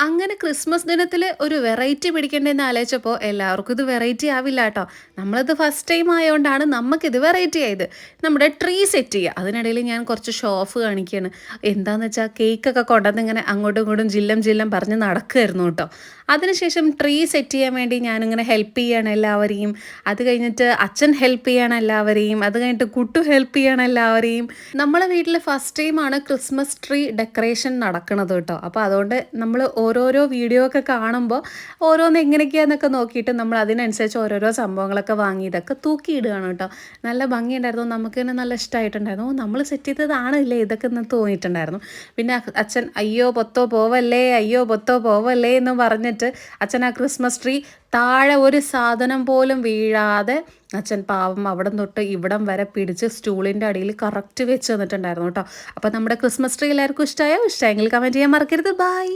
അങ്ങനെ ക്രിസ്മസ് ദിനത്തിൽ ഒരു വെറൈറ്റി പിടിക്കേണ്ടതെന്ന് ആലോചിച്ചപ്പോൾ എല്ലാവർക്കും ഇത് വെറൈറ്റി ആവില്ല കേട്ടോ. നമ്മളിത് ഫസ്റ്റ് ടൈം ആയതുകൊണ്ടാണ് നമുക്കിത് വെറൈറ്റി ആയത്. നമ്മുടെ ട്രീ സെറ്റ് ചെയ്യുക. അതിനിടയിൽ ഞാൻ കുറച്ച് ഷോ ഓഫ് കാണിക്കുകയാണ്. എന്താണെന്ന് വെച്ചാൽ കേക്കൊക്കെ കൊണ്ടുവന്ന് ഇങ്ങനെ അങ്ങോട്ടും ഇങ്ങോട്ടും ജില്ലം ജില്ലം പറഞ്ഞ് നടക്കുമായിരുന്നു കേട്ടോ. അതിനുശേഷം ട്രീ സെറ്റ് ചെയ്യാൻ വേണ്ടി ഞാനിങ്ങനെ ഹെൽപ്പ് ചെയ്യാണ് എല്ലാവരെയും. അത് കഴിഞ്ഞിട്ട് അച്ഛൻ ഹെൽപ്പ് ചെയ്യാണ് എല്ലാവരെയും. അത് കഴിഞ്ഞിട്ട് കുട്ടു ഹെൽപ്പ് ചെയ്യാണ് എല്ലാവരെയും. നമ്മളെ വീട്ടിൽ ഫസ്റ്റ് ടൈമാണ് ക്രിസ്മസ് ട്രീ ഡെക്കറേഷൻ നടക്കുന്നത് കേട്ടോ. അപ്പോൾ അതുകൊണ്ട് നമ്മൾ ഓരോരോ വീഡിയോ ഒക്കെ കാണുമ്പോൾ ഓരോന്ന് എങ്ങനെയൊക്കെയാണെന്നൊക്കെ നോക്കിയിട്ട് നമ്മൾ അതിനനുസരിച്ച് ഓരോരോ സംഭവങ്ങളൊക്കെ വാങ്ങി ഇതൊക്കെ തൂക്കിയിടുകയാണ് കേട്ടോ. നല്ല ഭംഗിയുണ്ടായിരുന്നു. നമുക്ക് തന്നെ നല്ല ഇഷ്ടമായിട്ടുണ്ടായിരുന്നു. നമ്മൾ സെറ്റ് ചെയ്തതാണല്ലേ ഇതൊക്കെ എന്ന് തോന്നിയിട്ടുണ്ടായിരുന്നു. പിന്നെ അച്ഛൻ അയ്യോ പൊത്തോ പോവല്ലേ, അയ്യോ പൊത്തോ പോവല്ലേ എന്ന് പറഞ്ഞിട്ട് അച്ഛൻ ആ ക്രിസ്മസ് ട്രീ താഴെ ഒരു സാധനം പോലും വീഴാതെ അച്ഛൻ പാവം അവിടം തൊട്ട് ഇവിടം വരെ പിടിച്ച് സ്റ്റൂളിൻ്റെ അടിയിൽ കറക്റ്റ് വെച്ച് തന്നിട്ടുണ്ടായിരുന്നു കേട്ടോ. അപ്പോൾ നമ്മുടെ ക്രിസ്മസ് ട്രീ എല്ലാവർക്കും ഇഷ്ടമായോ? ഇഷ്ടമെങ്കിൽ കമൻറ്റ് ചെയ്യാൻ മറക്കരുത്. ബൈ.